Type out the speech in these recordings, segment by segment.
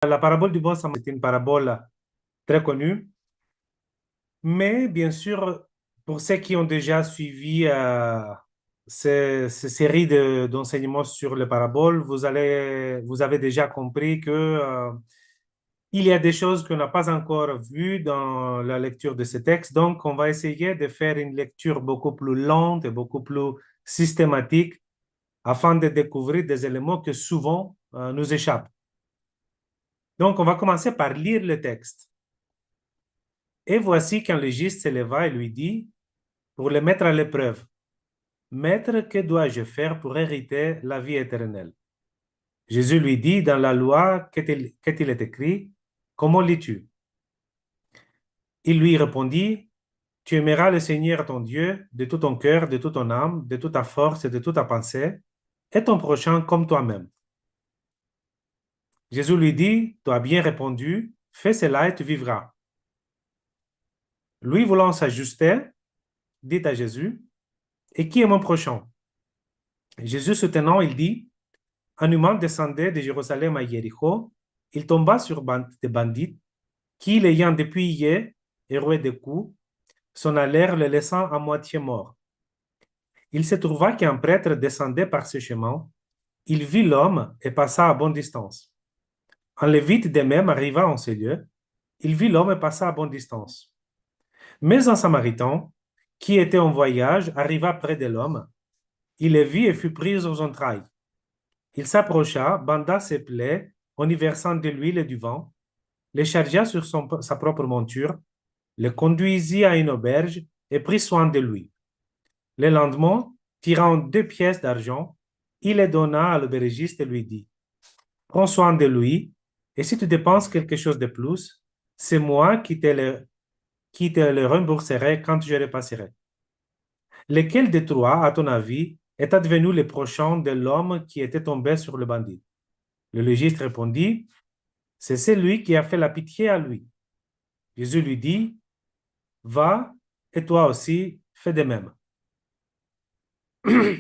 La parabole du bon samaritain, c'est une parabole très connue, mais bien sûr, pour ceux qui ont déjà suivi ces séries d'enseignements sur les paraboles, vous avez déjà compris que il y a des choses qu'on n'a pas encore vues dans la lecture de ce texte. Donc, on va essayer de faire une lecture beaucoup plus lente et beaucoup plus systématique afin de découvrir des éléments que souvent nous échappent. Donc, on va commencer par lire le texte. Et voici qu'un légiste s'éleva et lui dit, pour le mettre à l'épreuve, Maître, que dois-je faire pour hériter la vie éternelle? Jésus lui dit, dans la loi, qu'est-il est écrit? Comment lis-tu? Il lui répondit, Tu aimeras le Seigneur ton Dieu de tout ton cœur, de toute ton âme, de toute ta force et de toute ta pensée, et ton prochain comme toi-même. Jésus lui dit, Tu as bien répondu, fais cela et tu vivras. Lui voulant s'ajuster, dit à Jésus, Et qui est mon prochain? Jésus soutenant, il dit, Un humain descendait de Jérusalem à Jéricho. Il tomba sur des bandits qui, l'ayant dépouillé et roué de coups, s'en allèrent le laissant à moitié mort. Il se trouva qu'un prêtre descendait par ce chemin. Il vit l'homme et passa à bonne distance. Un lévite de même arriva en ce lieu. Il vit l'homme et passa à bonne distance. Mais un samaritain, qui était en voyage, arriva près de l'homme. Il le vit et fut pris aux entrailles. Il s'approcha, banda ses plaies en y versant de l'huile et du vin, le chargea sur sa propre monture, le conduisit à une auberge et prit soin de lui. Le lendemain, tirant 2 pièces d'argent, il les donna à l'aubergiste et lui dit, Prends soin de lui, et si tu dépenses quelque chose de plus, c'est moi qui te le rembourserai quand je repasserai. Lequel des trois, à ton avis, est advenu le prochain de l'homme qui était tombé sur le bandit? Le légiste répondit, C'est celui qui a fait la pitié à lui. Jésus lui dit, Va, et toi aussi, fais de même.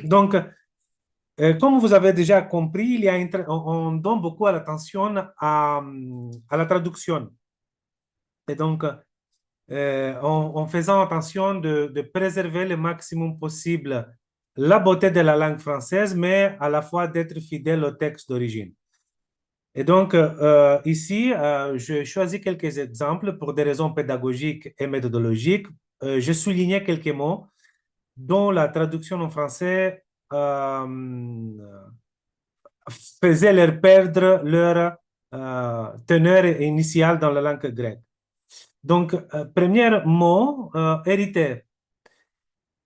Donc, comme vous avez déjà compris, on donne beaucoup l'attention à la traduction. Et donc, en faisant attention de préserver le maximum possible la beauté de la langue française, mais à la fois d'être fidèle au texte d'origine. Et donc, ici, je choisis quelques exemples pour des raisons pédagogiques et méthodologiques. J'ai souligné quelques mots dont la traduction en français faisait leur perdre leur teneur initiale dans la langue grecque. Donc, premier mot, hériter.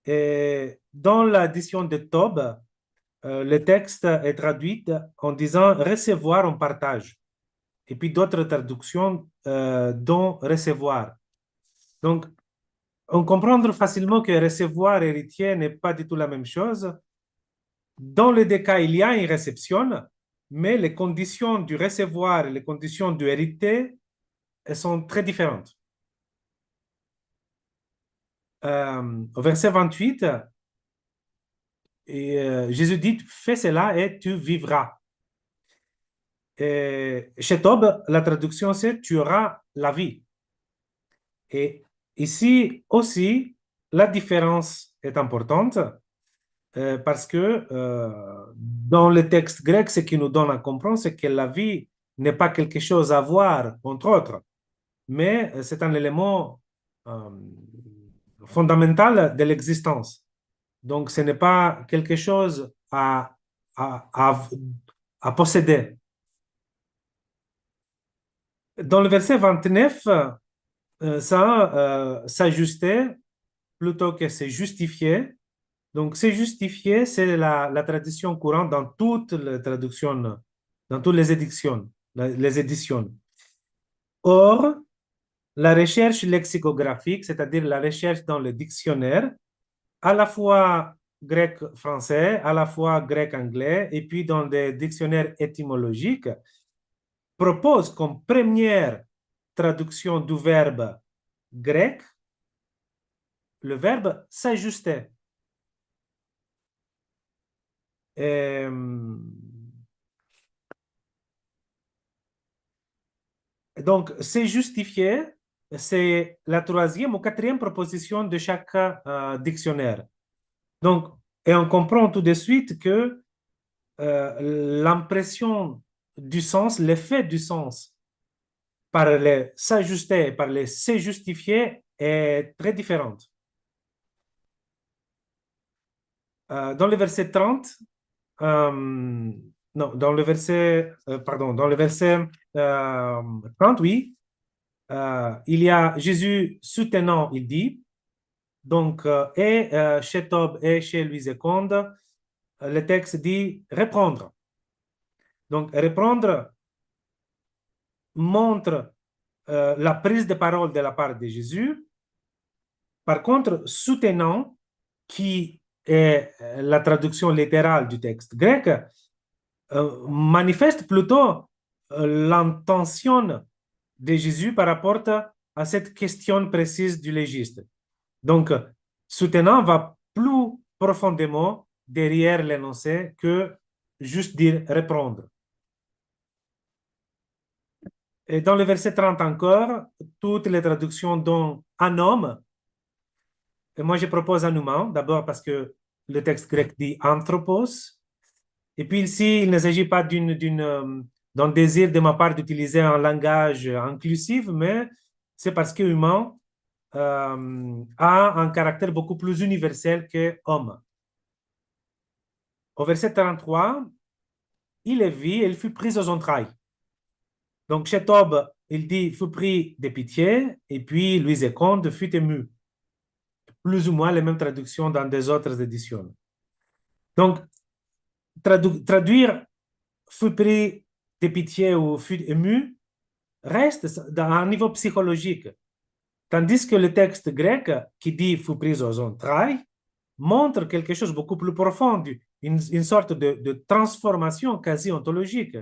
Et dans l'édition de Tob, le texte est traduit en disant recevoir en partage. Et puis d'autres traductions dont recevoir. Donc, on comprend facilement que recevoir et héritier n'est pas du tout la même chose. Dans les deux cas, il y a une réception, mais les conditions du recevoir et les conditions du hériter sont très différentes. Au verset 28, Jésus dit, fais cela et tu vivras. Et chez Tob, la traduction c'est tu auras la vie. Et ici aussi, la différence est importante parce que dans le texte grec, ce qui nous donne à comprendre, c'est que la vie n'est pas quelque chose à voir, entre autres, mais c'est un élément euh, fondamental de l'existence. Donc, ce n'est pas quelque chose à, à, à posséder. Dans le verset 29, ça s'ajustait plutôt que c'est justifié. Donc, c'est justifié, c'est la tradition courante dans toutes les traductions, dans toutes les éditions. Les éditions. Or, la recherche lexicographique, c'est-à-dire la recherche dans le dictionnaire, à la fois grec-français, à la fois grec-anglais, et puis dans des dictionnaires étymologiques, propose comme première traduction du verbe grec le verbe s'ajuster. Donc, c'est justifié, c'est la troisième ou quatrième proposition de chaque dictionnaire. Donc, et on comprend tout de suite que l'impression du sens, l'effet du sens par les s'ajuster, par les se justifier est très différente. Dans le verset 30, non, dans le verset, pardon, dans le verset 30, oui, il y a Jésus soutenant, il dit, donc, chez Tob et chez Louise et Conde, le texte dit reprendre. Donc, reprendre montre la prise de parole de la part de Jésus. Par contre, soutenant, qui est la traduction littérale du texte grec, manifeste plutôt l'intention de Jésus par rapport à cette question précise du légiste. Donc, soutenant va plus profondément derrière l'énoncé que juste dire répondre. Et dans le verset 30 encore, toutes les traductions dont un homme, et moi je propose un humain, d'abord parce que le texte grec dit anthropos, et puis ici, il ne s'agit pas d'un désir de ma part d'utiliser un langage inclusif, mais c'est parce que humain a un caractère beaucoup plus universel que homme. Au verset 33, il est vu et il fut pris aux entrailles. Donc, chez Tob, il dit fut pris de pitié, et puis Louise et Conde fut ému. Plus ou moins les mêmes traductions dans des autres éditions. Donc, traduire fut pris de pitié ou fut ému reste à un niveau psychologique. Tandis que le texte grec qui dit fut pris aux entrailles montre quelque chose de beaucoup plus profond, une sorte de transformation quasi ontologique.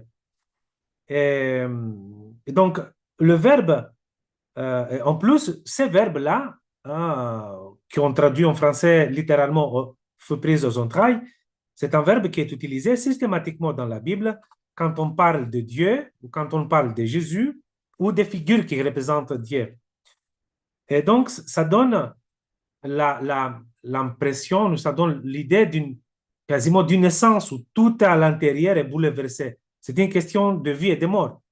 Et donc, le verbe, en plus, ces verbes-là, qui ont traduit en français littéralement fut pris aux entrailles, c'est un verbe qui est utilisé systématiquement dans la Bible quand on parle de Dieu ou quand on parle de Jésus ou des figures qui représentent Dieu. Et donc, ça donne l'impression, ça donne l'idée quasiment d'une essence où tout à l'intérieur est bouleversé. C'est une question de vie et de mort.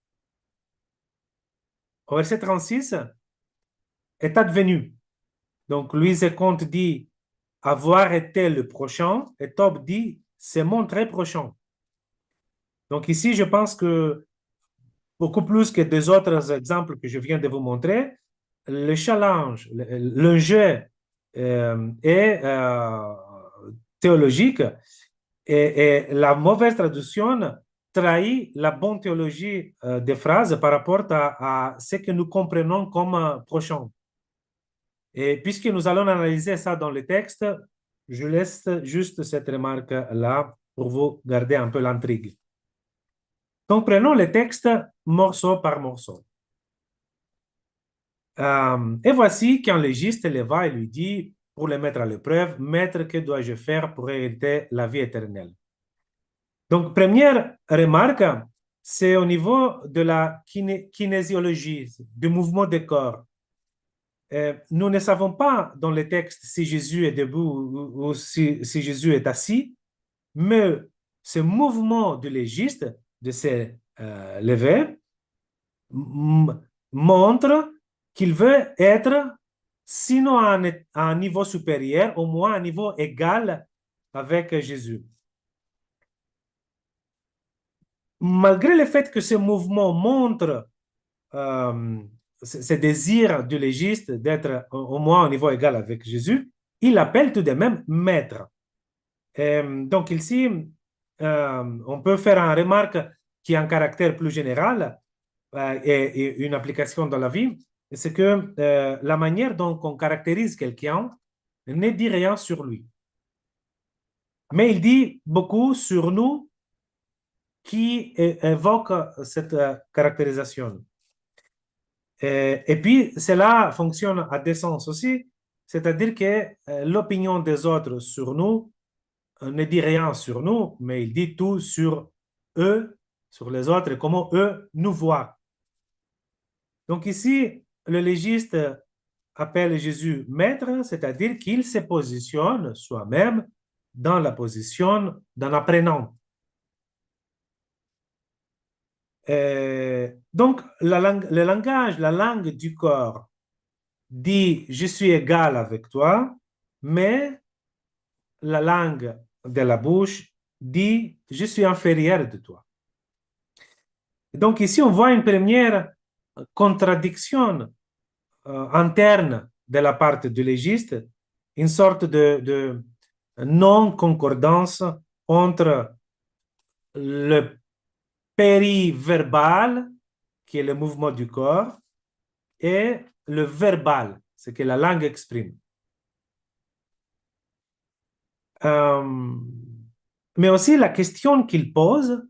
Au verset 36, est advenu. Donc, Louise Comte dit avoir été le prochain, et Tob dit c'est mon très prochain. Donc, ici, je pense que beaucoup plus que des autres exemples que je viens de vous montrer, le challenge, le jeu est théologique et la mauvaise traduction trahit la bonne théologie des phrases par rapport à ce que nous comprenons comme prochain. Et puisque nous allons analyser ça dans le texte, je laisse juste cette remarque-là pour vous garder un peu l'intrigue. Donc, prenons le texte morceau par morceau. Et voici qu'un légiste leva et lui dit, pour le mettre à l'épreuve, Maître, que dois-je faire pour hériter la vie éternelle? Donc, première remarque, c'est au niveau de la kinésiologie, du mouvement des corps. Nous ne savons pas dans le texte si Jésus est debout ou si Jésus est assis, mais ce mouvement du légiste, de se lever, montre qu'il veut être, sinon à un niveau supérieur, au moins à un niveau égal avec Jésus. Malgré le fait que ce mouvement montre ce désir du légiste d'être au moins au niveau égal avec Jésus, il l'appelle tout de même maître. Donc ici, on peut faire une remarque qui a un caractère plus général et une application dans la vie, c'est que la manière dont on caractérise quelqu'un ne dit rien sur lui. Mais il dit beaucoup sur nous qui évoque cette caractérisation. Et puis, cela fonctionne à deux sens aussi, c'est-à-dire que l'opinion des autres sur nous ne dit rien sur nous, mais il dit tout sur eux, sur les autres, et comment eux nous voient. Donc ici, le légiste appelle Jésus maître, c'est-à-dire qu'il se positionne soi-même dans la position d'un apprenant. Donc, le langage, la langue du corps dit je suis égal avec toi, mais la langue de la bouche dit je suis inférieur de toi. Donc ici, on voit une première contradiction interne de la part du légiste, une sorte de non-concordance entre le périverbal, qui est le mouvement du corps, et le verbal, ce que la langue exprime. Mais aussi la question qu'il pose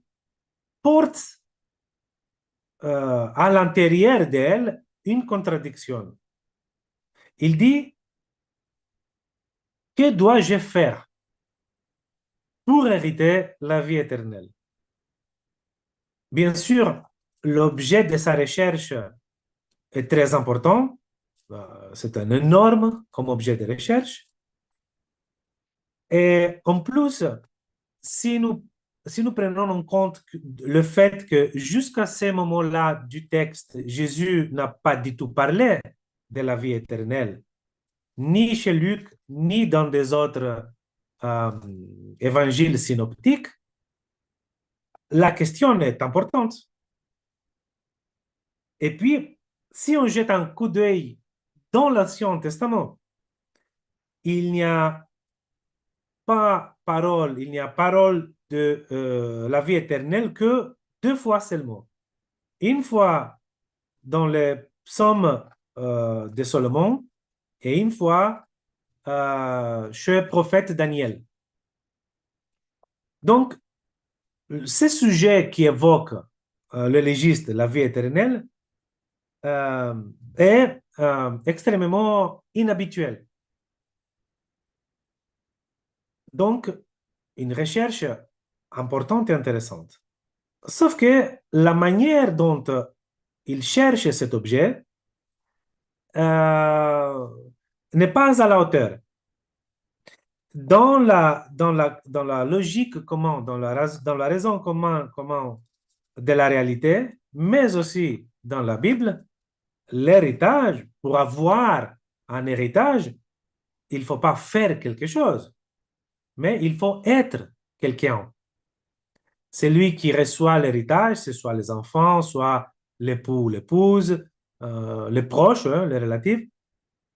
porte à l'intérieur d'elle une contradiction. Il dit, que dois-je faire pour hériter la vie éternelle? Bien sûr, l'objet de sa recherche est très important. C'est un énorme comme objet de recherche. Et en plus, si nous, si nous prenons en compte le fait que jusqu'à ce moment-là du texte, Jésus n'a pas du tout parlé de la vie éternelle, ni chez Luc, ni dans des autres évangiles synoptiques, la question est importante. Et puis, si on jette un coup d'œil dans l'Ancien Testament, il n'y a pas parole, il n'y a parole de la vie éternelle que deux fois seulement. Une fois dans les psaumes de Salomon et une fois chez le prophète Daniel. Donc, ces sujets qui évoquent le légiste, la vie éternelle, est extrêmement inhabituel. Donc, une recherche importante et intéressante. Sauf que la manière dont il cherche cet objet n'est pas à la hauteur. Dans la logique comment, dans la raison comment de la réalité, mais aussi dans la Bible, l'héritage, pour avoir un héritage, il ne faut pas faire quelque chose, mais il faut être quelqu'un. Celui qui reçoit l'héritage, ce soit les enfants, soit l'époux, l'épouse, les proches, les relatifs,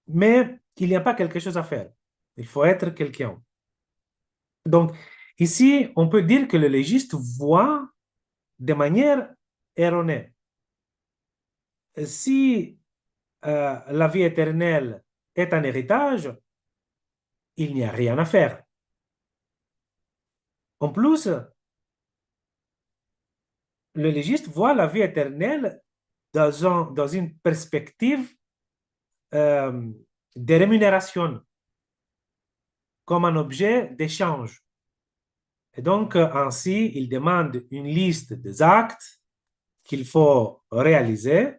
mais il n'y a pas quelque chose à faire. Il faut être quelqu'un. Donc, ici, on peut dire que le légiste voit de manière erronée. Si la vie éternelle est un héritage, il n'y a rien à faire. En plus, le légiste voit la vie éternelle dans une perspective de rémunération, comme un objet d'échange. Et donc, ainsi, il demande une liste des actes qu'il faut réaliser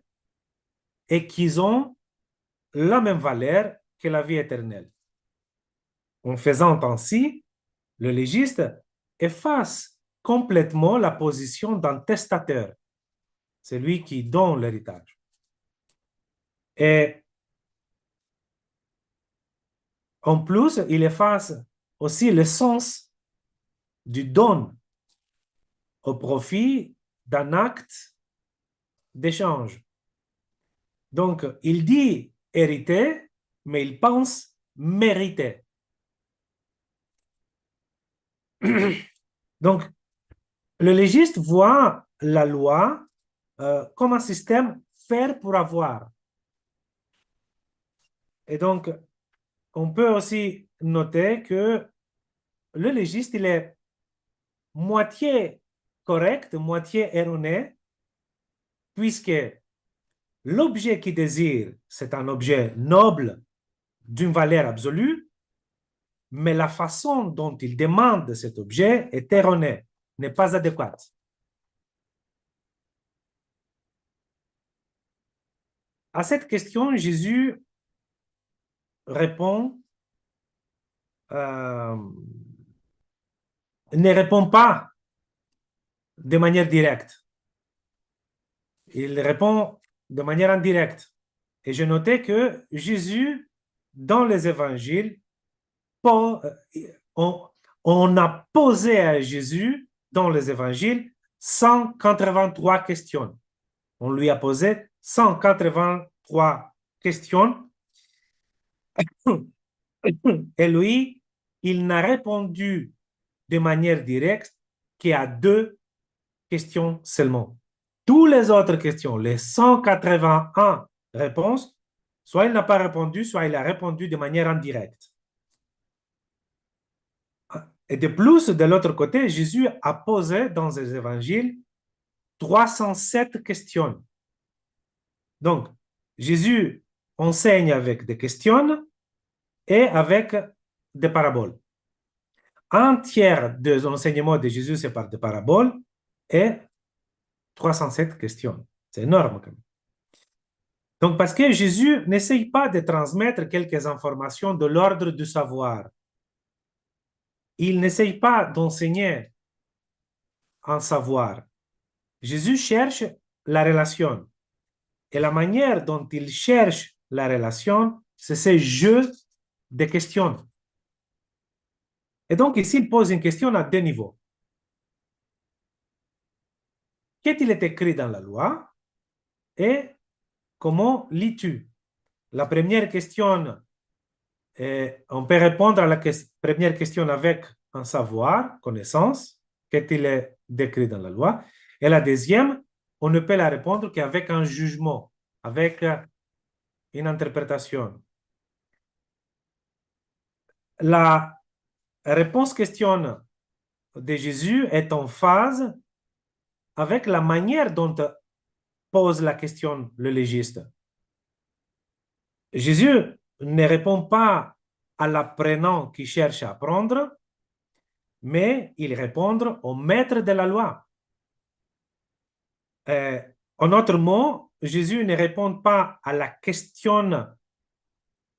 et qui ont la même valeur que la vie éternelle. En faisant ainsi, le légiste efface complètement la position d'un testateur, celui qui donne l'héritage. Et en plus, il efface aussi le sens du don au profit d'un acte d'échange. Donc, il dit hériter, mais il pense mériter. Donc, le légiste voit la loi comme un système faire pour avoir. Et donc, on peut aussi noter que le légiste, il est moitié correct, moitié erroné, puisque l'objet qu'il désire, c'est un objet noble d'une valeur absolue, mais la façon dont il demande cet objet est erronée, n'est pas adéquate. À cette question, Jésus répond, ne répond pas de manière directe. Il répond de manière indirecte. Et j'ai noté que Jésus, dans les évangiles, on a posé à Jésus, dans les évangiles, 183 questions. On lui a posé 183 questions. Et lui, il n'a répondu de manière directe qu'à 2 questions seulement. Toutes les autres questions, les 181 réponses, soit il n'a pas répondu, soit il a répondu de manière indirecte. Et de plus, de l'autre côté, Jésus a posé dans les évangiles 307 questions. Donc, Jésus enseigne avec des questions et avec des paraboles. Un tiers de l'enseignement de Jésus, c'est par des paraboles et 307 questions. C'est énorme quand même. Donc, parce que Jésus n'essaye pas de transmettre quelques informations de l'ordre du savoir. Il n'essaye pas d'enseigner un savoir. Jésus cherche la relation. Et la manière dont il cherche la relation, c'est ce jeu de questions. Et donc, ici, il pose une question à 2 niveaux. Qu'est-il écrit dans la loi et comment lis-tu? La première question, on peut répondre à la première question avec un savoir, connaissance, qu'est-il décrit dans la loi. Et la deuxième, on ne peut la répondre qu'avec un jugement, avec une interprétation. La réponse question de Jésus est en phase avec la manière dont pose la question le légiste. Jésus ne répond pas à l'apprenant qui cherche à apprendre, mais il répond au maître de la loi. En autre mot, Jésus ne répond pas à la question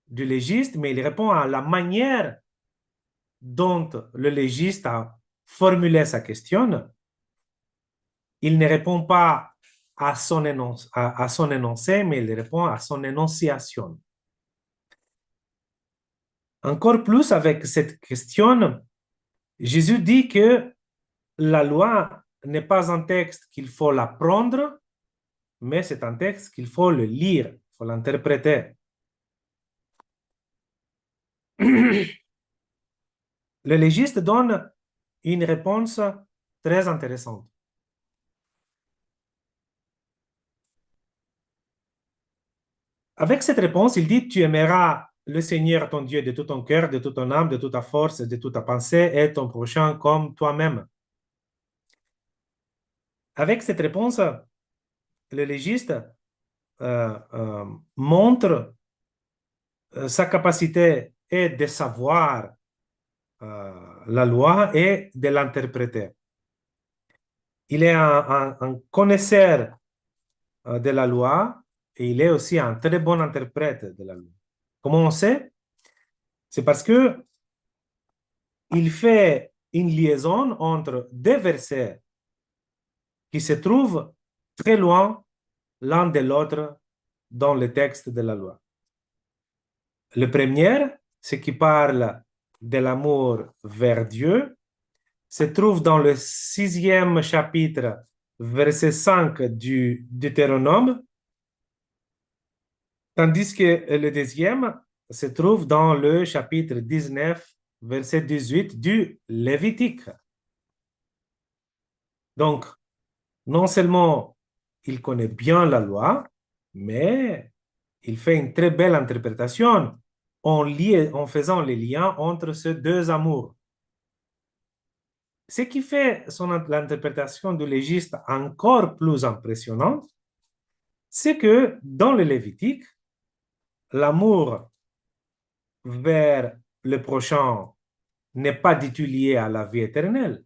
du légiste, mais il répond à la manière dont le légiste a formulé sa question. Il ne répond pas à son énoncé, mais il répond à son énonciation. Encore plus avec cette question, Jésus dit que la loi n'est pas un texte qu'il faut l'apprendre, mais c'est un texte qu'il faut le lire, il faut l'interpréter. Le légiste donne une réponse très intéressante. Avec cette réponse, il dit, tu aimeras le Seigneur ton Dieu de tout ton cœur, de toute ton âme, de toute ta force, de toute ta pensée et ton prochain comme toi-même. Avec cette réponse, le légiste montre sa capacité est de savoir la loi et de l'interpréter. Il est un connaisseur de la loi et il est aussi un très bon interprète de la loi. Comment on sait? C'est parce que il fait une liaison entre 2 versets qui se trouvent très loin l'un de l'autre dans le texte de la loi. Le premier, ce qui parle de l'amour vers Dieu, se trouve dans le 6e chapitre, verset 5 du Deutéronome, tandis que le deuxième se trouve dans le chapitre 19, verset 18 du Lévitique. Donc, non seulement il connaît bien la loi, mais il fait une très belle interprétation en faisant les liens entre ces 2 amours. Ce qui fait l'interprétation du légiste encore plus impressionnante, c'est que dans le Lévitique, l'amour vers le prochain n'est pas du tout lié à la vie éternelle.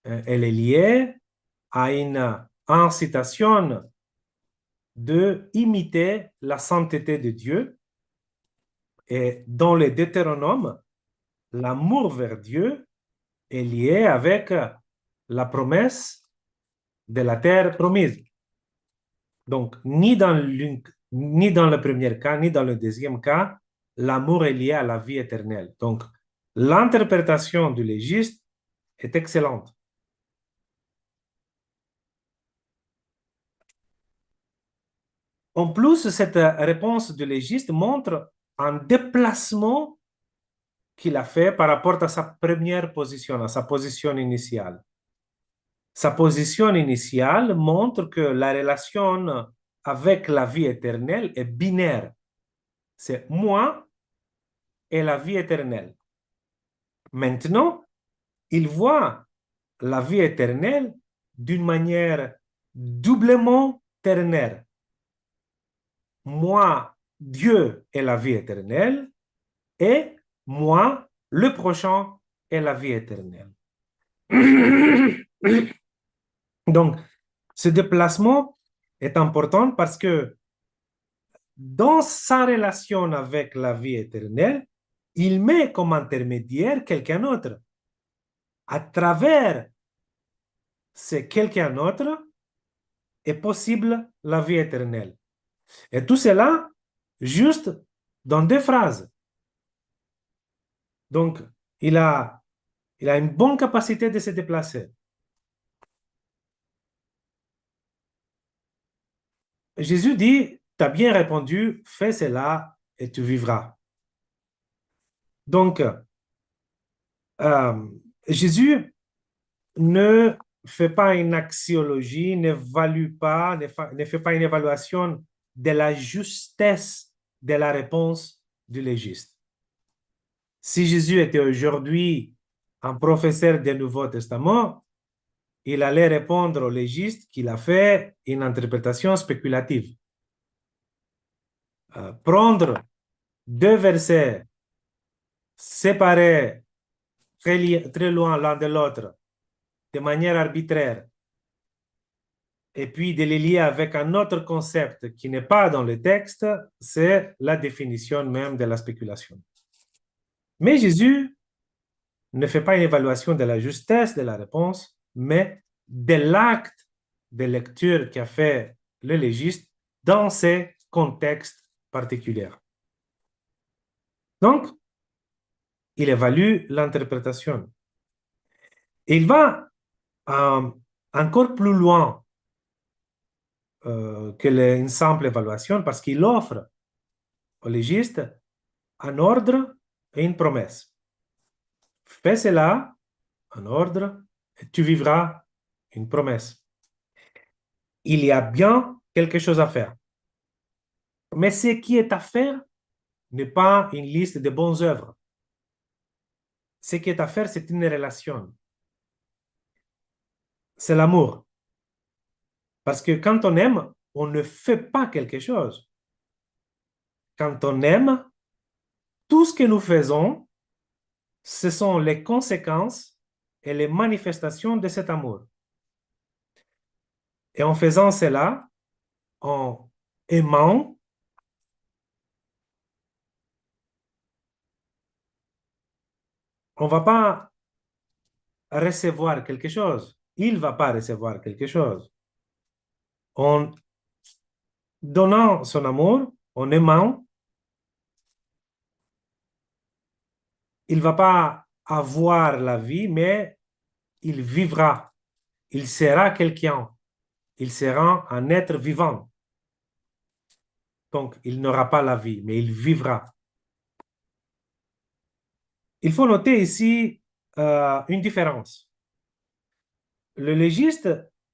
Elle est liée à une incitation de imiter la sainteté de Dieu. Et dans le Deutéronome, l'amour vers Dieu est lié avec la promesse de la terre promise. Donc, ni dans le premier cas, ni dans le deuxième cas, l'amour est lié à la vie éternelle. Donc, l'interprétation du légiste est excellente. En plus, cette réponse du légiste montre un déplacement qu'il a fait par rapport à sa première position, à sa position initiale. Sa position initiale montre que la relation avec la vie éternelle est binaire. C'est moi et la vie éternelle. Maintenant, il voit la vie éternelle d'une manière doublement ternaire. Moi, Dieu est la vie éternelle, et moi, le prochain est la vie éternelle. Donc, ce déplacement est important parce que dans sa relation avec la vie éternelle, il met comme intermédiaire quelqu'un d'autre. À travers ce quelqu'un d'autre est possible la vie éternelle. Et tout cela juste dans 2 phrases. Donc, il a une bonne capacité de se déplacer. Jésus dit, tu as bien répondu, fais cela et tu vivras. Donc, Jésus ne fait pas une axiologie, n'évalue pas, ne fait pas une évaluation de la justesse de la réponse du légiste. Si Jésus était aujourd'hui un professeur du Nouveau Testament, il allait répondre au légiste qu'il a fait une interprétation spéculative. Prendre 2 versets séparés très loin l'un de l'autre de manière arbitraire et puis de les lier avec un autre concept qui n'est pas dans le texte, c'est la définition même de la spéculation. Mais Jésus ne fait pas une évaluation de la justesse de la réponse, mais de l'acte de lecture qu'a fait le légiste dans ces contextes particuliers. Donc, il évalue l'interprétation. Il va encore plus loin que une simple évaluation parce qu'il offre au légiste un ordre et une promesse. Fais cela, un ordre, et tu vivras, une promesse. Il y a bien quelque chose à faire. Mais ce qui est à faire n'est pas une liste de bonnes œuvres. Ce qui est à faire, c'est une relation. C'est l'amour. Parce que quand on aime, on ne fait pas quelque chose. Quand on aime, tout ce que nous faisons, ce sont les conséquences et les manifestations de cet amour. Et en faisant cela, en aimant, on ne va pas recevoir quelque chose. Il ne va pas recevoir quelque chose. En donnant son amour, en aimant, il ne va pas avoir la vie, mais il vivra. Il sera quelqu'un. Il sera un être vivant. Donc, il n'aura pas la vie, mais il vivra. Il faut noter ici une différence. Le légiste,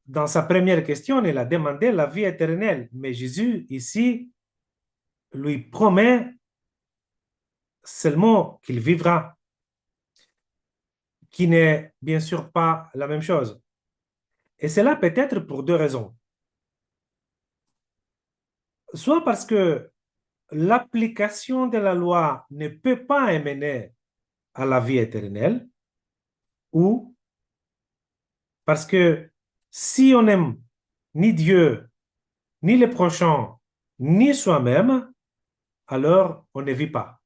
dans sa première question, il a demandé la vie éternelle, mais Jésus, ici, lui promet seulement qu'il vivra, qui n'est bien sûr pas la même chose. Et cela peut être pour 2 raisons. Soit parce que l'application de la loi ne peut pas amener à la vie éternelle, ou parce que si on n'aime ni Dieu ni le prochain, ni soi-même, alors on ne vit pas.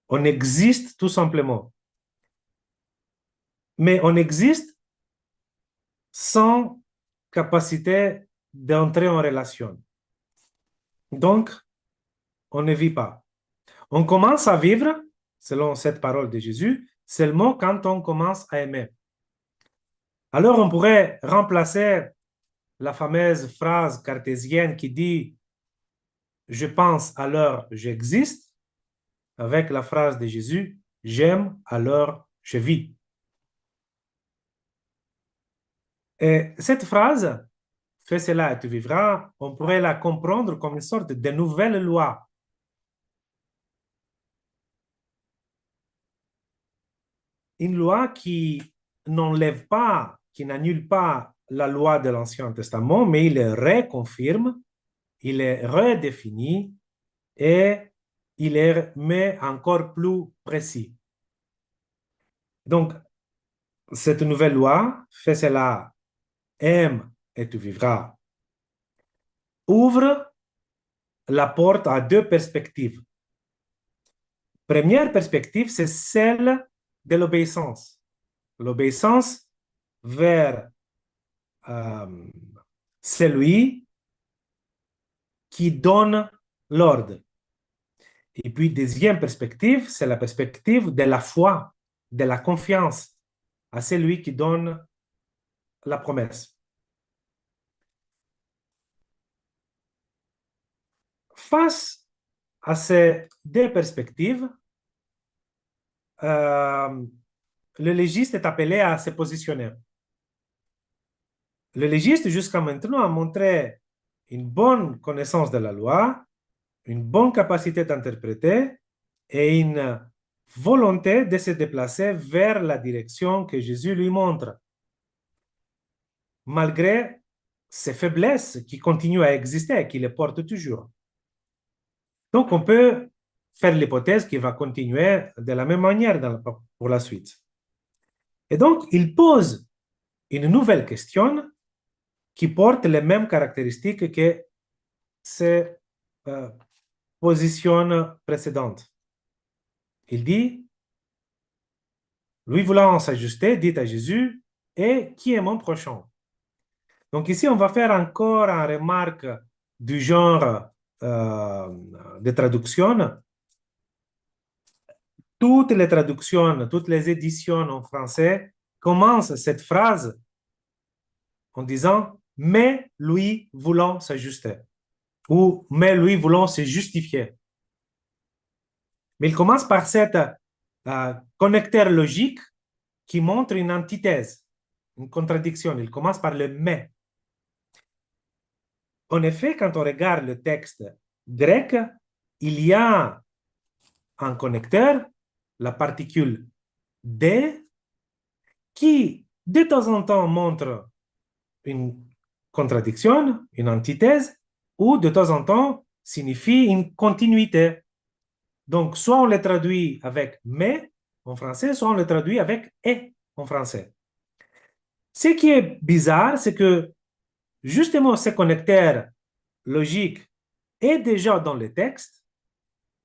On existe tout simplement. Mais on existe sans capacité d'entrer en relation. Donc, on ne vit pas. On commence à vivre, selon cette parole de Jésus, seulement quand on commence à aimer. Alors, on pourrait remplacer la fameuse phrase cartésienne qui dit « Je pense, alors j'existe » avec la phrase de Jésus « J'aime, alors je vis ». Et cette phrase, fais cela et tu vivras, on pourrait la comprendre comme une sorte de nouvelle loi. Une loi qui n'enlève pas, qui n'annule pas la loi de l'Ancien Testament, mais il le reconfirme, il est redéfini et il est met encore plus précis. Donc, cette nouvelle loi, fais cela, aime et tu vivras, ouvre la porte à deux perspectives. Première perspective, c'est celle de l'obéissance. L'obéissance vers celui qui donne l'ordre. Et puis, deuxième perspective, c'est la perspective de la foi, de la confiance à celui qui donne la promesse. Face à ces deux perspectives, le légiste est appelé à se positionner. Le légiste, jusqu'à maintenant, a montré une bonne connaissance de la loi, une bonne capacité d'interpréter et une volonté de se déplacer vers la direction que Jésus lui montre, malgré ses faiblesses qui continuent à exister et qui les portent toujours. Donc, on peut faire l'hypothèse qu'il va continuer de la même manière pour la suite. Et donc, il pose une nouvelle question qui porte les mêmes caractéristiques que ses positions précédentes. Il dit, lui voulant s'ajuster, dit à Jésus, et qui est mon prochain? Donc ici, on va faire encore une remarque du genre de traduction. Toutes les traductions, toutes les éditions en français commencent cette phrase en disant « mais lui voulant s'ajuster » ou « mais lui voulant se justifier ». Mais il commence par cet connecteur logique qui montre une antithèse, une contradiction. Il commence par le « mais ». En effet, quand on regarde le texte grec, il y a un connecteur, la particule D, qui de temps en temps montre une contradiction, une antithèse, ou de temps en temps signifie une continuité. Donc, soit on le traduit avec mais en français, soit on le traduit avec et en français. Ce qui est bizarre, c'est que justement ce connecteur logique est déjà dans le texte,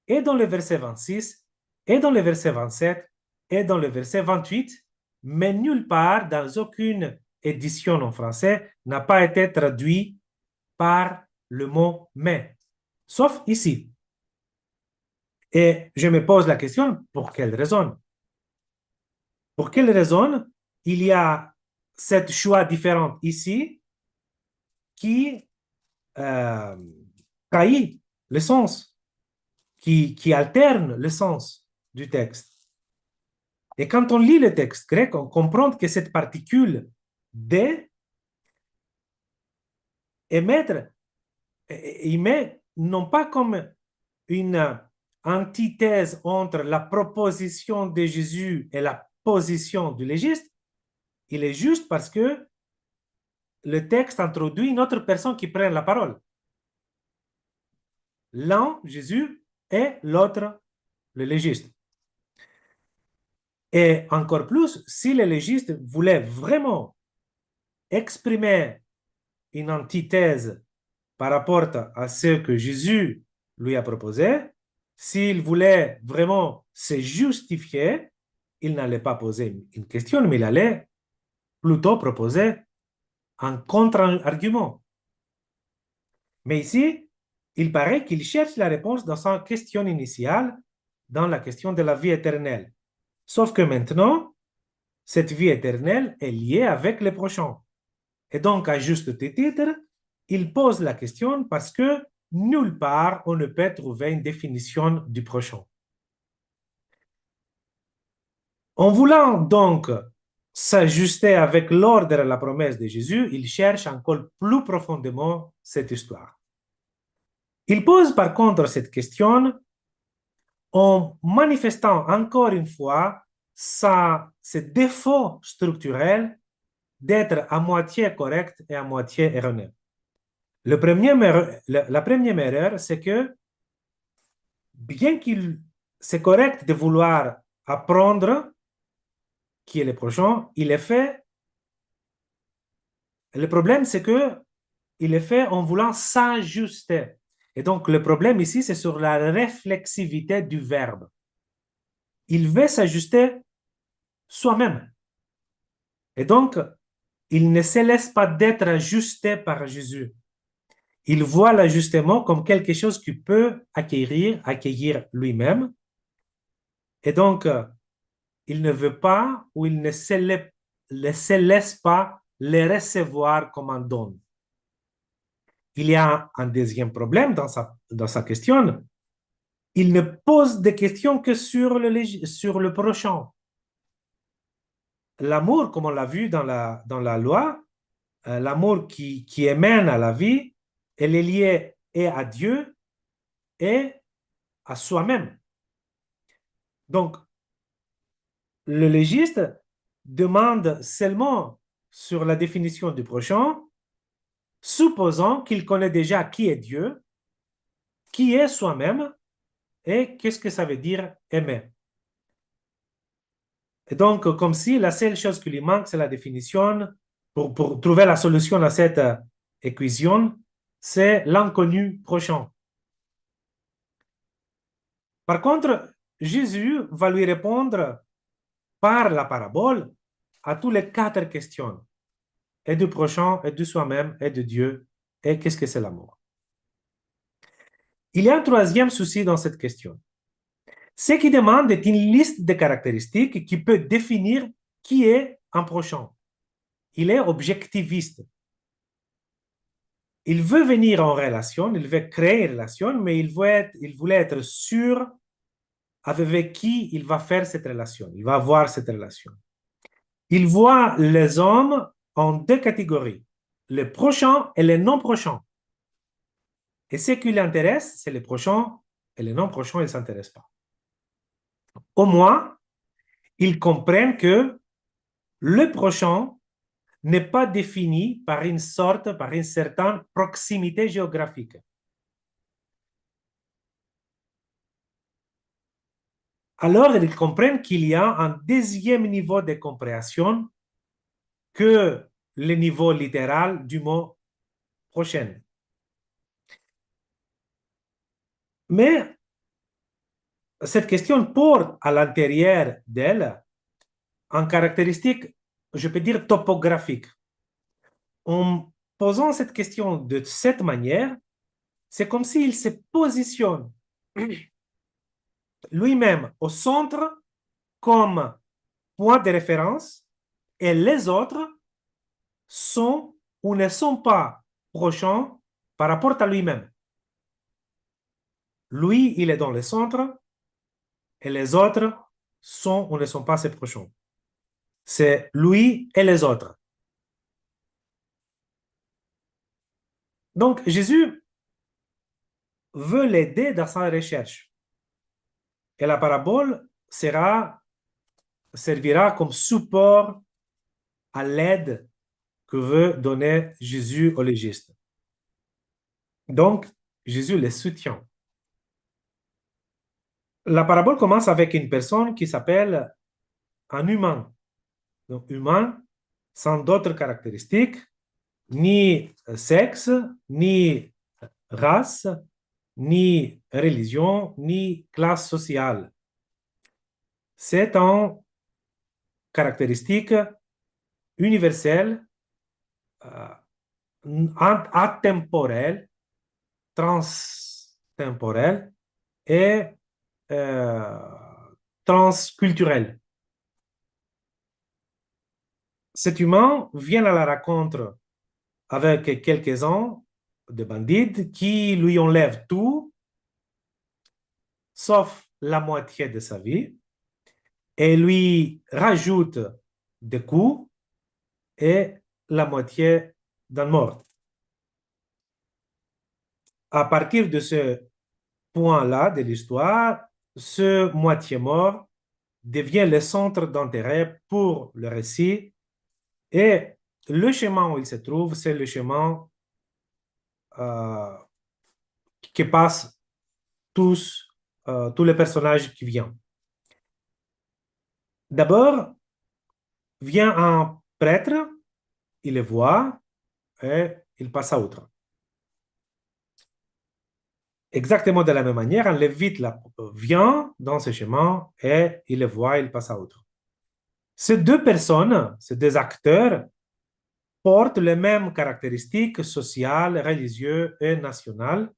et dans le verset 26, et dans le verset 27, et dans le verset 28, mais nulle part, dans aucune édition en français, n'a pas été traduit par le mot mais, sauf ici. Et je me pose la question, pour quelle raison? Pour quelle raison il y a cette choix différent ici qui trahit le sens, qui alterne le sens du texte? Et quand on lit le texte grec, on comprend que cette particule D il met non pas comme une antithèse entre la proposition de Jésus et la position du légiste, il est juste parce que le texte introduit une autre personne qui prend la parole. L'un, Jésus, et l'autre, le légiste. Et encore plus, si le légiste voulait vraiment exprimer une antithèse par rapport à ce que Jésus lui a proposé, s'il voulait vraiment se justifier, il n'allait pas poser une question, mais il allait plutôt proposer un contre-argument. Mais ici, il paraît qu'il cherche la réponse dans sa question initiale, dans la question de la vie éternelle. Sauf que maintenant, cette vie éternelle est liée avec les prochains. Et donc, à juste titre, il pose la question parce que nulle part on ne peut trouver une définition du prochain. En voulant donc s'ajuster avec l'ordre de la promesse de Jésus, il cherche encore plus profondément cette histoire. Il pose par contre cette question en manifestant encore une fois ce défaut structurel d'être à moitié correct et à moitié erroné. La première erreur, c'est que bien qu'il c'est correct de vouloir apprendre qui est le prochain, il est fait. Le problème, c'est que il est fait en voulant s'ajuster. Et donc, le problème ici, c'est sur la réflexivité du verbe. Il veut s'ajuster soi-même. Et donc, il ne se laisse pas d'être ajusté par Jésus. Il voit l'ajustement comme quelque chose qu'il peut accueillir lui-même. Et donc, il ne veut pas ou il ne se laisse pas les recevoir comme un don. Il y a un deuxième problème dans sa question. Il ne pose des questions que sur le prochain. L'amour, comme on l'a vu dans la loi, l'amour qui émane à la vie, elle est liée et à Dieu et à soi-même. Donc, le légiste demande seulement sur la définition du prochain, supposant qu'il connaît déjà qui est Dieu, qui est soi-même et qu'est-ce que ça veut dire aimer. Et donc, comme si la seule chose qui lui manque, c'est la définition, pour trouver la solution à cette équation, c'est l'inconnu prochain. Par contre, Jésus va lui répondre par la parabole à tous les 4 questions, et du prochain, et de soi-même, et de Dieu, et qu'est-ce que c'est l'amour. Il y a un troisième souci dans cette question. Ce qui demande est une liste de caractéristiques qui peut définir qui est un prochain. Il est objectiviste. Il veut venir en relation, il veut créer une relation, mais il voulait être sûr avec qui il va faire cette relation, il va avoir cette relation. Il voit les hommes en 2 catégories, les prochains et les non-prochains. Et ce qui l'intéresse, c'est les prochains, et les non-prochains, ils ne s'intéressent pas. Au moins, ils comprennent que le prochain n'est pas défini par une certaine proximité géographique. Alors, ils comprennent qu'il y a un deuxième niveau de compréhension que le niveau littéral du mot prochain. Mais cette question porte à l'intérieur d'elle une caractéristique, je peux dire, topographique. En posant cette question de cette manière, c'est comme s'il se positionne lui-même au centre comme point de référence et les autres sont ou ne sont pas prochains par rapport à lui-même. Lui, il est dans le centre et les autres sont ou ne sont pas ses prochains. C'est lui et les autres. Donc, Jésus veut l'aider dans sa recherche. Et la parabole servira comme support à l'aide que veut donner Jésus au légiste. Donc, Jésus les soutient. La parabole commence avec une personne qui s'appelle un humain. Donc, humain, sans d'autres caractéristiques, ni sexe, ni race, ni religion, ni classe sociale. C'est une caractéristique universelle, atemporelle, transtemporelle et transculturelle. Cet humain vient à la rencontre avec quelques-uns de bandits qui lui enlèvent tout, sauf la moitié de sa vie, et lui rajoutent des coups et la moitié d'un mort. À partir de ce point-là de l'histoire, ce moitié mort devient le centre d'intérêt pour le récit et le chemin où il se trouve, c'est le chemin que passent tous les personnages qui viennent. D'abord, vient un prêtre, il le voit et il passe à autre. Exactement de la même manière, un lévite vient dans ce chemin et il le voit, il passe à autre. Ces deux personnes, ces deux acteurs, portent les mêmes caractéristiques sociales, religieuses et nationales.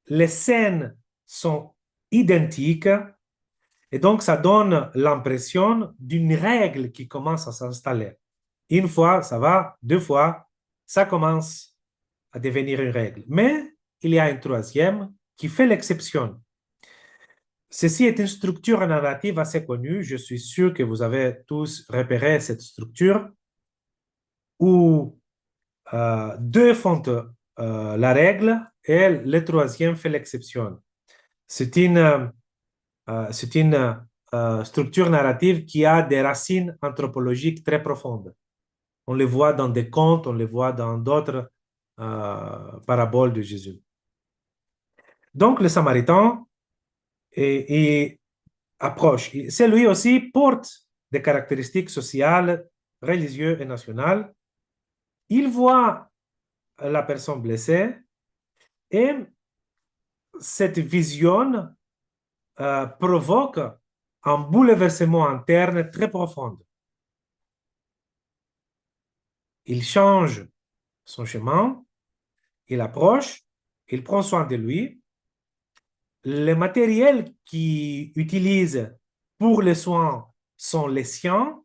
Les scènes sont identiques et donc ça donne l'impression d'une règle qui commence à s'installer. Une fois, ça va, deux fois, ça commence à devenir une règle. Mais il y a une troisième qui fait l'exception. Ceci est une structure narrative assez connue. Je suis sûr que vous avez tous repéré cette structure où deux font la règle et le troisième fait l'exception. C'est une structure narrative qui a des racines anthropologiques très profondes. On le voit dans des contes, on le voit dans d'autres paraboles de Jésus. Donc, le Samaritain approche. C'est lui aussi porte des caractéristiques sociales, religieuses et nationales. Il voit la personne blessée et cette vision provoque un bouleversement interne très profond. Il change son chemin, il approche, il prend soin de lui. Les matériels qu'il utilise pour les soins sont les siens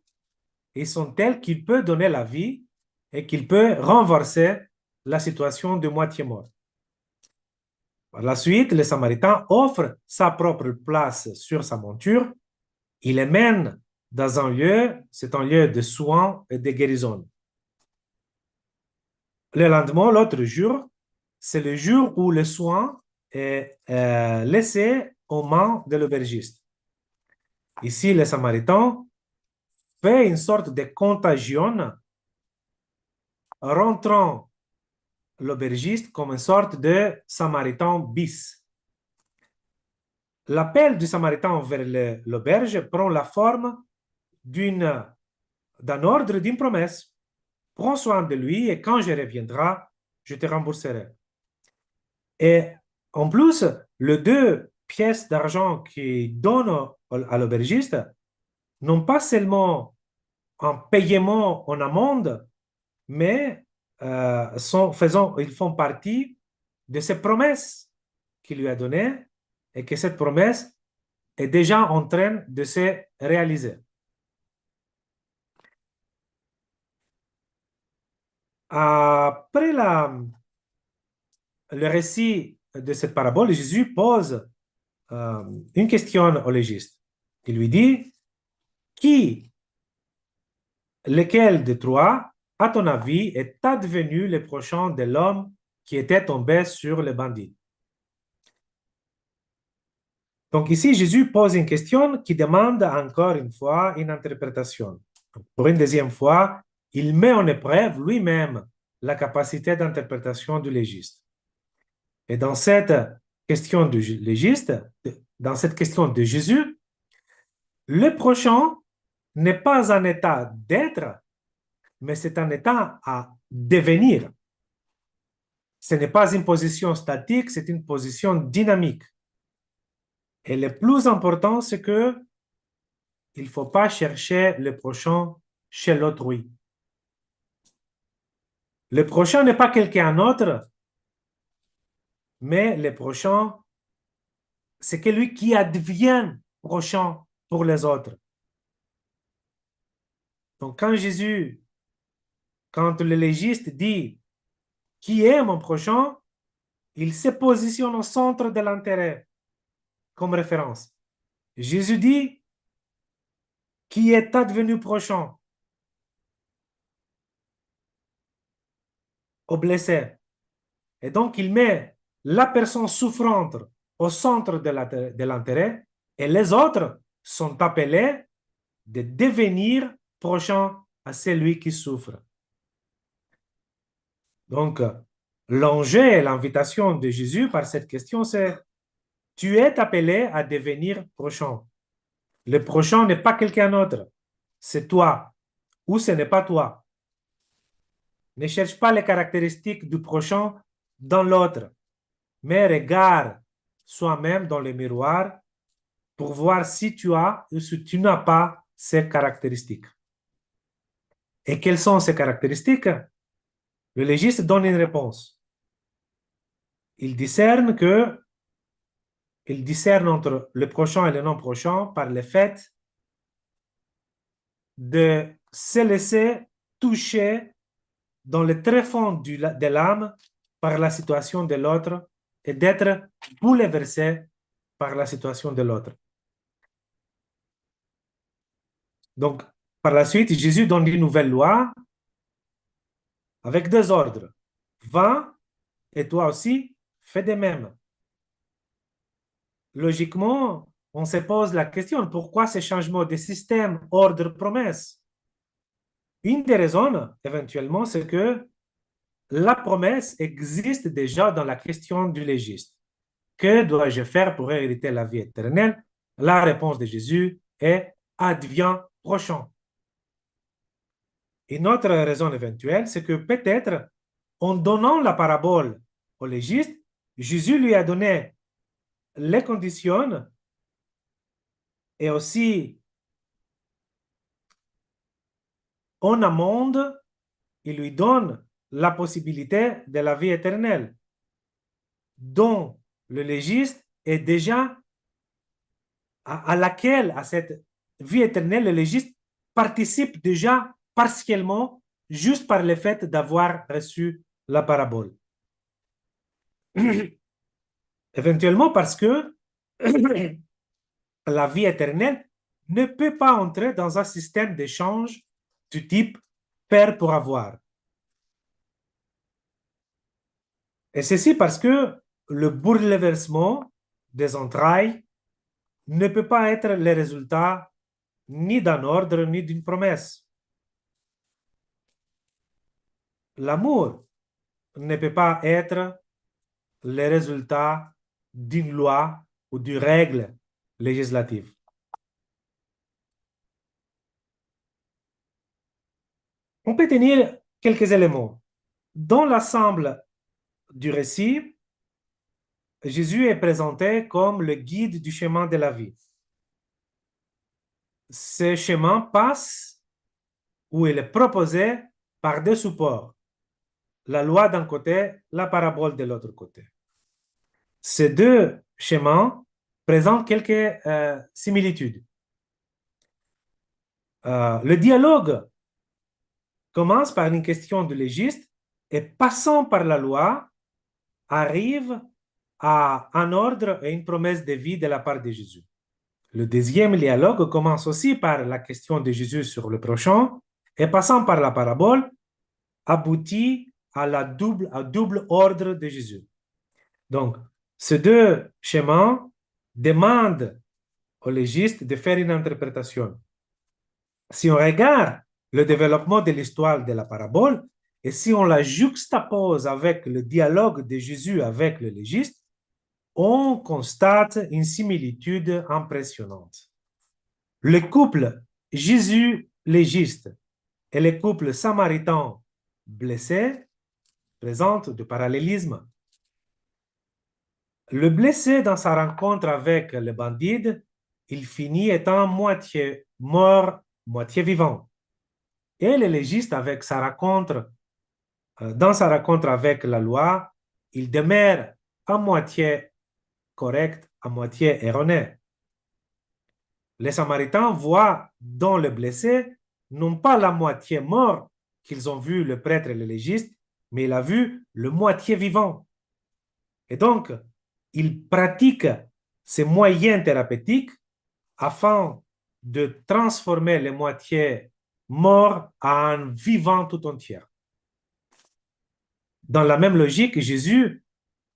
et sont tels qu'il peut donner la vie et qu'il peut renverser la situation de moitié mort. Par la suite, le Samaritain offre sa propre place sur sa monture. Il les mène dans un lieu, c'est un lieu de soins et de guérison. Le lendemain, l'autre jour, c'est le jour où le soin est laissé aux mains de l'aubergiste. Ici, le Samaritain fait une sorte de contagion, rentrant l'aubergiste comme une sorte de Samaritain bis. L'appel du Samaritain vers l'auberge prend la forme d'un ordre, d'une promesse. Prends soin de lui et quand je reviendrai, je te rembourserai. Et en plus, les deux pièces d'argent qu'il donne à l'aubergiste n'ont pas seulement un paiement en amende, mais ils font partie de ces promesses qu'il lui a données et que cette promesse est déjà en train de se réaliser. Après le récit de cette parabole, Jésus pose une question au légiste. Il lui dit, lequel de trois, à ton avis, est advenu le prochain de l'homme qui était tombé sur le bandit? Donc ici, Jésus pose une question qui demande encore une fois une interprétation. Pour une deuxième fois, il met en épreuve lui-même la capacité d'interprétation du légiste. Et dans cette question du légiste, dans cette question de Jésus, le prochain n'est pas un état d'être, mais c'est un état à devenir. ce n'est pas une position statique, c'est une position dynamique. Et le plus important, c'est que il ne faut pas chercher le prochain chez l'autrui. Le prochain n'est pas quelqu'un d'autre, mais le prochain, c'est celui qui advient prochain pour les autres. Donc, quand le légiste dit qui est mon prochain, il se positionne au centre de l'intérêt comme référence. Jésus dit qui est advenu prochain au blessé. Et donc, il met la personne souffrante au centre de l'intérêt et les autres sont appelés de devenir prochains à celui qui souffre. Donc, l'enjeu et l'invitation de Jésus par cette question, c'est tu es appelé à devenir prochain. Le prochain n'est pas quelqu'un d'autre, c'est toi ou ce n'est pas toi. Ne cherche pas les caractéristiques du prochain dans l'autre, mais regarde soi-même dans le miroir pour voir si tu as ou si tu n'as pas ces caractéristiques. Et quelles sont ces caractéristiques? Le légiste donne une réponse. Il discerne entre le prochain et le non prochain par le fait de se laisser toucher dans le tréfonds de l'âme par la situation de l'autre et d'être bouleversé par la situation de l'autre. Donc, par la suite, Jésus donne une nouvelle loi avec deux ordres. Va et toi aussi, fais de même. Logiquement, on se pose la question, pourquoi ce changement de système, ordre, promesse? Une des raisons, éventuellement, c'est que la promesse existe déjà dans la question du légiste. Que dois-je faire pour hériter la vie éternelle? La réponse de Jésus est advient prochain. Une autre raison éventuelle, c'est que peut-être en donnant la parabole au légiste, Jésus lui a donné les conditions et aussi en amont, il lui donne la possibilité de la vie éternelle, dont le légiste est déjà à laquelle, à cette vie éternelle, le légiste participe déjà partiellement juste par le fait d'avoir reçu la parabole. Éventuellement parce que la vie éternelle ne peut pas entrer dans un système d'échange du type père pour avoir. Et ceci parce que le bouleversement des entrailles ne peut pas être le résultat ni d'un ordre ni d'une promesse. L'amour ne peut pas être le résultat d'une loi ou d'une règle législative. On peut tenir quelques éléments. Dans l'ensemble du récit, Jésus est présenté comme le guide du chemin de la vie. Ce chemin passe où il est proposé par deux supports. La loi d'un côté, la parabole de l'autre côté. Ces deux schémas présentent quelques similitudes. Le dialogue commence par une question de légiste et passant par la loi, arrive à un ordre et une promesse de vie de la part de Jésus. Le deuxième dialogue commence aussi par la question de Jésus sur le prochain et passant par la parabole, aboutit à double ordre de Jésus. Donc, ces deux schémas demandent au légiste de faire une interprétation. Si on regarde le développement de l'histoire de la parabole et si on la juxtapose avec le dialogue de Jésus avec le légiste, on constate une similitude impressionnante. Le couple Jésus légiste et le couple samaritain blessé présente de parallélisme. Le blessé dans sa rencontre avec le bandit, il finit étant moitié mort, moitié vivant. Et le légiste, avec sa rencontre, dans sa rencontre avec la loi, il demeure à moitié correct, à moitié erroné. Les Samaritains voient dans le blessé non pas la moitié mort qu'ils ont vu le prêtre et le légiste, mais il a vu le moitié vivant. Et donc, ils pratiquent ces moyens thérapeutiques afin de transformer les moitiés morts en vivants tout entiers. Dans la même logique, Jésus,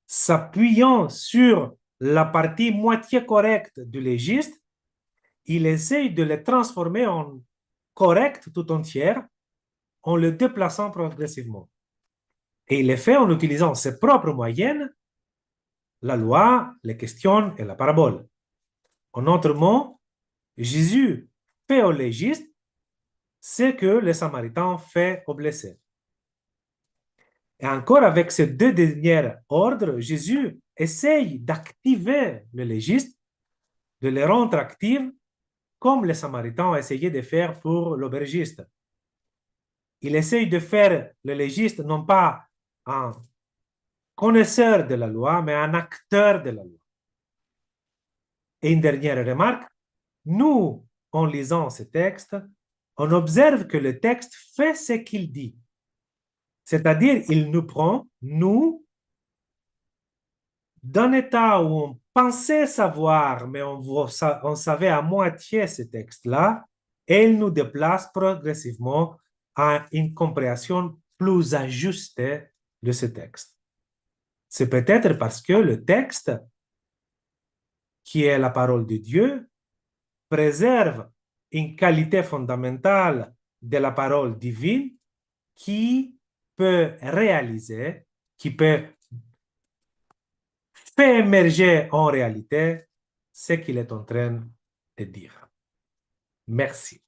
s'appuyant sur la partie moitié correcte du légiste, il essaye de les transformer en correct tout entière en le déplaçant progressivement. Et il le fait en utilisant ses propres moyens, la loi, les questions et la parabole. En d'autres mots, Jésus fait au légiste ce que les Samaritains fait aux blessés. Et encore avec ces deux derniers ordres, Jésus essaye d'activer le légiste, de le rendre actif, comme les Samaritains ont essayé de faire pour l'aubergiste. Il essaye de faire le légiste non pas un connaisseur de la loi, mais un acteur de la loi. Et une dernière remarque, nous, en lisant ce texte, on observe que le texte fait ce qu'il dit. C'est-à-dire, il nous prend, nous, d'un état où on pensait savoir, mais on savait à moitié ce texte-là, et il nous déplace progressivement à une compréhension plus ajustée de ce texte. C'est peut-être parce que le texte, qui est la parole de Dieu, préserve une qualité fondamentale de la parole divine qui peut réaliser, qui peut faire émerger en réalité ce qu'il est en train de dire. Merci.